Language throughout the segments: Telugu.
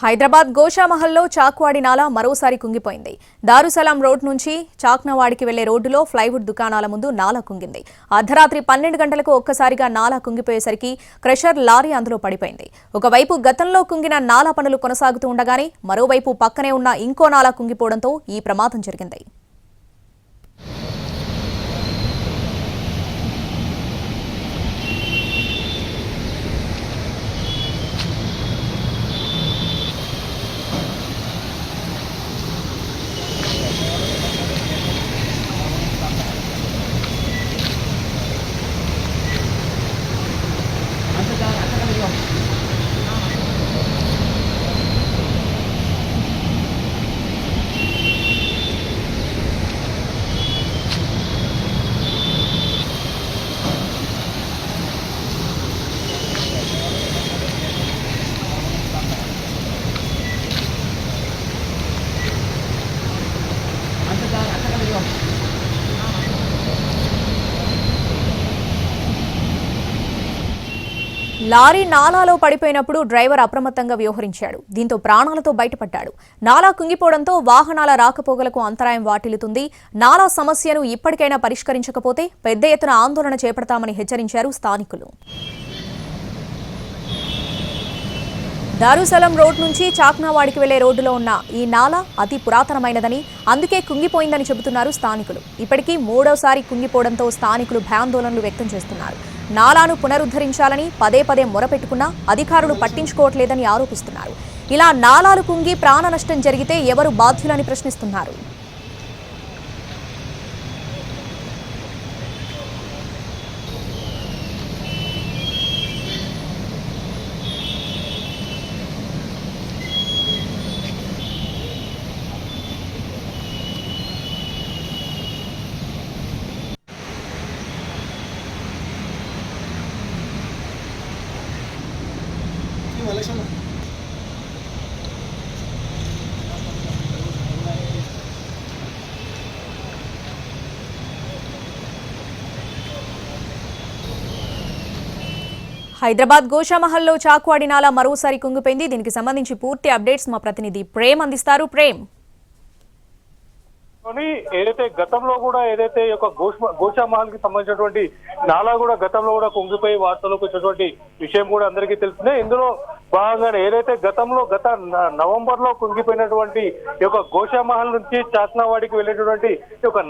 హైదరాబాద్ గోషామహల్లో చాక్వాడి నాలా మరోసారి కుంగిపోయింది. దారుసలాం రోడ్ నుంచి చాక్నవాడికి వెళ్లే రోడ్డులో ప్లైవుడ్ దుకాణాల ముందు నాలా కుంగింది. అర్ధరాత్రి 12 గంటలకు ఒక్కసారిగా నాలా కుంగిపోయేసరికి క్రషర్ లారీ అందులో పడిపోయింది. ఒకవైపు గతంలో కుంగిన నాలా పనులు కొనసాగుతూ ఉండగానే మరోవైపు పక్కనే ఉన్న ఇంకో నాలా కుంగిపోవడంతో ఈ ప్రమాదం జరిగింది. లారీ నాలాలో పడిపోయినప్పుడు డ్రైవర్ అప్రమత్తంగా వ్యవహరించాడు. దీంతో ప్రాణాలతో బయటపడ్డాడు. నాలా కుంగిపోవడంతో వాహనాల రాకపోకలకు అంతరాయం వాటిల్లుతుంది. నాలా సమస్యను ఇప్పటికైనా పరిష్కరించకపోతే పెద్ద ఎత్తున ఆందోళన చేపడతామని హెచ్చరించారు స్థానికులు. దారుసలం రోడ్ నుంచి చాక్నావాడికి వెళ్లే రోడ్డులో ఉన్న ఈ నాలా అతి పురాతనమైనదని, అందుకే కుంగిపోయిందని చెబుతున్నారు స్థానికులు. ఇప్పటికీ మూడోసారి కుంగిపోవడంతో స్థానికులు భయాందోళనలు వ్యక్తం చేస్తున్నారు. నాలాను పునరుద్ధరించాలని పదే పదే మొరపెట్టుకున్నా అధికారులు పట్టించుకోవట్లేదని ఆరోపిస్తున్నారు. ఇలా నాలాలు కుంగి ప్రాణ నష్టం జరిగితే ఎవరు బాధ్యులని ప్రశ్నిస్తున్నారు. హైదరాబాద్ గోషామహల్లో చాక్వాడి నాలా మరోసారి కుంగిపోయింది. దీనికి సంబంధించి పూర్తి అప్డేట్స్ మా ప్రతినిధి ప్రేమ్ అందిస్తారు. ప్రేమ్, ఏదైతే గతంలో కూడా ఏదైతే గోషామహల్ కి సంబంధించినటువంటి నాలా కూడా గతంలో కూడా కుంగిపోయి వార్తలకు వచ్చినటువంటి విషయం కూడా అందరికీ తెలిసిందే. ఇందులో భాగంగానే ఏదైతే గత నవంబర్ లో కుంగిపోయినటువంటి గోషామహల్ నుంచి చాక్నావాడికి వెళ్ళేటటువంటి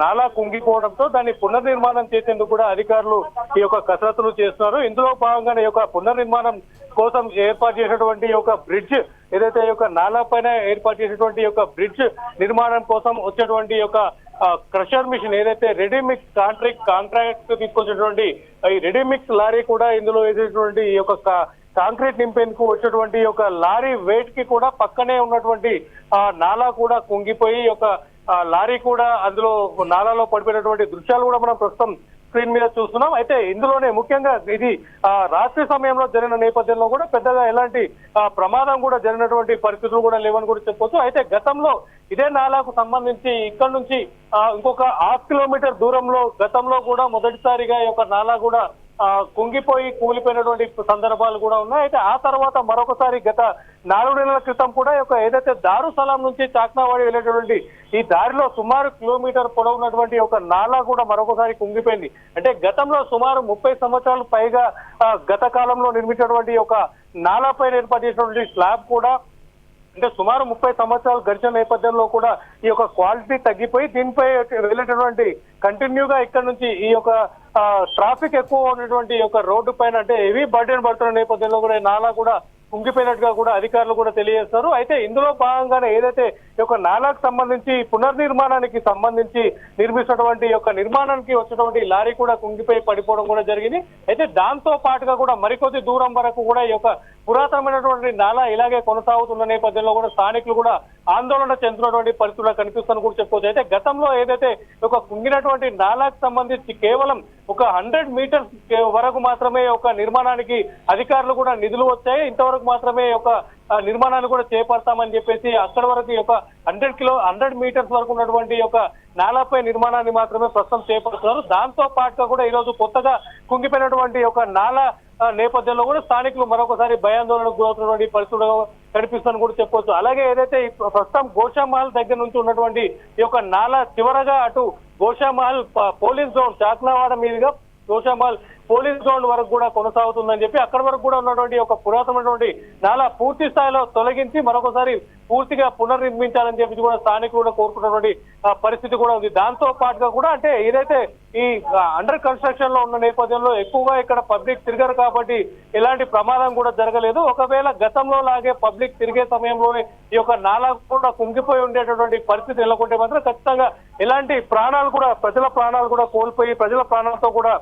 నాలా కుంగిపోవడంతో దాన్ని పునర్నిర్మాణం చేసేందుకు కూడా అధికారులు ఈ కసరత్తులు చేస్తున్నారు. ఇందులో భాగంగానే పునర్నిర్మాణం కోసం ఏర్పాటు చేసినటువంటి బ్రిడ్జ్ ఏదైతే నాలా పైన ఏర్పాటు చేసినటువంటి బ్రిడ్జ్ నిర్మాణం కోసం వచ్చేటువంటి క్రషర్ మిషన్ ఏదైతే రెడీమిక్స్ కాంట్రాక్ట్ తీసుకొచ్చినటువంటి ఈ రెడీమిక్స్ లారీ కూడా ఇందులో వేసేటువంటి కాంక్రీట్ నింపేందుకు వచ్చేటువంటి లారీ వెయిట్ కి కూడా పక్కనే ఉన్నటువంటి నాలా కూడా కుంగిపోయి లారీ కూడా అందులో నాలాలో పడిపోయినటువంటి దృశ్యాలు కూడా మనం ప్రస్తుతం స్క్రీన్ మీద చూస్తున్నాం. అయితే ఇందులోనే ముఖ్యంగా ఇది రాత్రి సమయంలో జరిగిన నేపథ్యంలో కూడా పెద్దగా ఎలాంటి ప్రమాదం కూడా జరిగినటువంటి పరిస్థితులు కూడా లేవని కూడా చెప్పొచ్చు. అయితే గతంలో ఇదే నాలాకు సంబంధించి ఇక్కడ నుంచి ఇంకొక 1/2 కిలోమీటర్ దూరంలో గతంలో కూడా మొదటిసారిగా నాలా కూడా కుంగిపోయి కూలిపోయినటువంటి సందర్భాలు కూడా ఉన్నాయి. అయితే ఆ తర్వాత మరొకసారి గత 4 నెలల క్రితం కూడా ఏదైతే దారుసలాం నుంచి చాక్నావాడి వెళ్ళేటువంటి ఈ దారిలో సుమారు కిలోమీటర్ పొడవున్నటువంటి నాలా కూడా మరొకసారి కుంగిపోయింది. అంటే గతంలో సుమారు 30 సంవత్సరాలు పైగా గత కాలంలో నిర్మించినటువంటి నాలా పైన ఏర్పాటు చేసినటువంటి స్లాబ్ కూడా అంటే సుమారు 30 సంవత్సరాలు గడిచిన నేపథ్యంలో కూడా ఈ క్వాలిటీ తగ్గిపోయి దీనిపై వెళ్ళేటటువంటి కంటిన్యూగా ఇక్కడ నుంచి ఈ ట్రాఫిక్ ఎక్కువ ఉన్నటువంటి రోడ్డు పైన అంటే హెవీ బర్డెన్ పడుతున్న నేపథ్యంలో కూడా నాలా కూడా కుంగిపోయినట్టుగా కూడా అధికారులు కూడా తెలియజేస్తారు. అయితే ఇందులో భాగంగానే ఏదైతే నాలాకు సంబంధించి పునర్నిర్మాణానికి సంబంధించి నిర్మిస్తున్నటువంటి నిర్మాణానికి వచ్చినటువంటి లారీ కూడా కుంగిపోయి పడిపోవడం కూడా జరిగింది. అయితే దాంతో పాటుగా కూడా మరికొద్ది దూరం వరకు కూడా ఈ పురాతనమైనటువంటి నాలా ఇలాగే కొనసాగుతున్న నేపథ్యంలో కూడా స్థానికులు కూడా ఆందోళన చెందుతున్నటువంటి పరిస్థితులు కనిపిస్తుందని కూడా చెప్పుకోవచ్చు. అయితే గతంలో ఏదైతే కుంగినటువంటి నాలాకు సంబంధించి కేవలం 100 మీటర్స్ వరకు మాత్రమే నిర్మాణానికి అధికారులు కూడా నిధులు వచ్చాయి. ఇంతవరకు మాత్రమే నిర్మాణాన్ని కూడా చేపడతామని చెప్పేసి అక్కడ వరకు 100 మీటర్స్ వరకు ఉన్నటువంటి నాలాపై నిర్మాణాన్ని మాత్రమే ప్రస్తుతం చేపడుతున్నారు. దాంతో పాటుగా కూడా ఈరోజు కొత్తగా కుంగిపోయినటువంటి నాలా నేపథ్యంలో కూడా స్థానికులు మరొకసారి భయాందోళనకు గురవుతున్నటువంటి పరిస్థితులు కనిపిస్తుందని కూడా చెప్పొచ్చు. అలాగే ఏదైతే ప్రస్తుతం గోషామహల్ దగ్గర నుంచి ఉన్నటువంటి ఈ యొక్క నాలా చివరగా అటు గోషామహల్ పోలీస్ జోన్ చాక్లవాడ మీదుగా గోషామహల్ పోలీస్ గ్రౌండ్ వరకు కూడా కొనసాగుతుందని చెప్పి అక్కడి వరకు కూడా ఉన్నటువంటి ఒక పురాతనమైనటువంటి నాలా పూర్తి స్థాయిలో తొలగించి మరొకసారి పూర్తిగా పునర్నిర్మించాలని చెప్పి కూడా స్థానికులు కూడా కోరుకున్నటువంటి పరిస్థితి కూడా ఉంది. దాంతో పాటుగా కూడా అంటే ఏదైతే ఈ అండర్ కన్స్ట్రక్షన్ లో ఉన్న నేపథ్యంలో ఎక్కువగా ఇక్కడ పబ్లిక్ తిరగరు కాబట్టి ఎలాంటి ప్రమాదం కూడా జరగలేదు. ఒకవేళ గతంలో లాగే పబ్లిక్ తిరిగే సమయంలోనే ఈ యొక్క నాలా కూడా కుంగిపోయి ఉండేటటువంటి పరిస్థితి నెలకొంటే మాత్రం ఖచ్చితంగా ఎలాంటి ప్రాణాలు కూడా ప్రజల ప్రాణాలు కూడా కోల్పోయి ప్రజల ప్రాణాలతో కూడా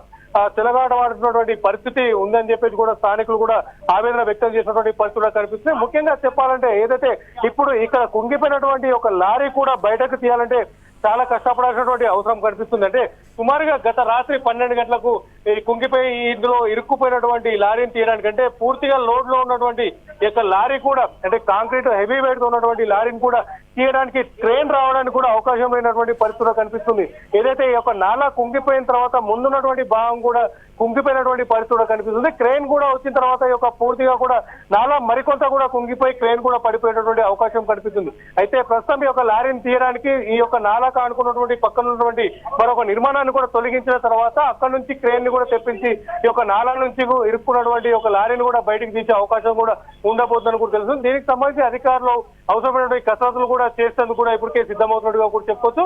చెలగాటమాడుతున్నటువంటి పరిస్థితి ఉందని చెప్పేసి కూడా స్థానికులు కూడా ఆవేదన వ్యక్తం చేసినటువంటి పరిస్థితి కూడా కనిపిస్తుంది. ముఖ్యంగా చెప్పాలంటే ఏదైతే ఇప్పుడు ఇక్కడ కుంగిపోయినటువంటి ఒక లారీ కూడా బయటకు తీయాలంటే చాలా కష్టపడాల్సినటువంటి అవసరం కనిపిస్తుంది. అంటే సుమారుగా గత రాత్రి 12 గంటలకు ఈ కుంగిపోయి ఇందులో ఇరుక్కుపోయినటువంటి లారీని తీయడానికి అంటే పూర్తిగా లోడ్ లో ఉన్నటువంటి ఈ యొక్క లారీ కూడా అంటే కాంక్రీట్ హెవీ వెయిట్ ఉన్నటువంటి లారీని కూడా తీయడానికి ట్రైన్ రావడానికి కూడా అవకాశం లేనటువంటి పరిస్థితులు కనిపిస్తుంది. ఏదైతే ఈ యొక్క నాలా కుంగిపోయిన తర్వాత ముందున్నటువంటి భాగం కూడా కుంగిపోయినటువంటి పరిస్థితులు కనిపిస్తుంది. క్రేన్ కూడా వచ్చిన తర్వాత ఈ యొక్క పూర్తిగా కూడా నాలా మరికొంత కూడా కుంగిపోయి క్రేన్ కూడా పడిపోయేటటువంటి అవకాశం కనిపిస్తుంది. అయితే ప్రస్తుతం ఈ యొక్క లారీని తీయడానికి ఈ యొక్క నాలాకు ఆనుకున్నటువంటి పక్కన ఉన్నటువంటి మరొక నిర్మాణాన్ని కూడా తొలగించిన తర్వాత అక్కడ నుంచి క్రేన్ ని కూడా తెప్పించి ఈ యొక్క నాలా నుంచి ఇరుక్కున్నటువంటి ఒక లారీని కూడా బయటకు తీసే అవకాశం కూడా ఉండబోతుందని కూడా తెలుస్తుంది. దీనికి సంబంధించి అధికారులు అవసరమైనటువంటి కసరత్తులు కూడా చేసేందుకు కూడా ఇప్పటికే సిద్ధమవుతున్నట్టుగా కూడా చెప్పొచ్చు.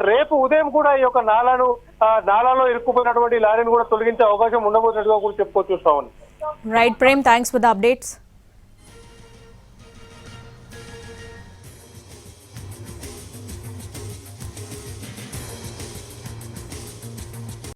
రేపు ఉదయం కూడా ఈ యొక్క నాలాలో ఇరుక్కుపోయినటువంటి లారీని కూడా తొలగించే అవకాశం ఉండబోతున్నట్టుగా కూడా చెప్పుకోవచ్చు. Right Prem, thanks for the updates.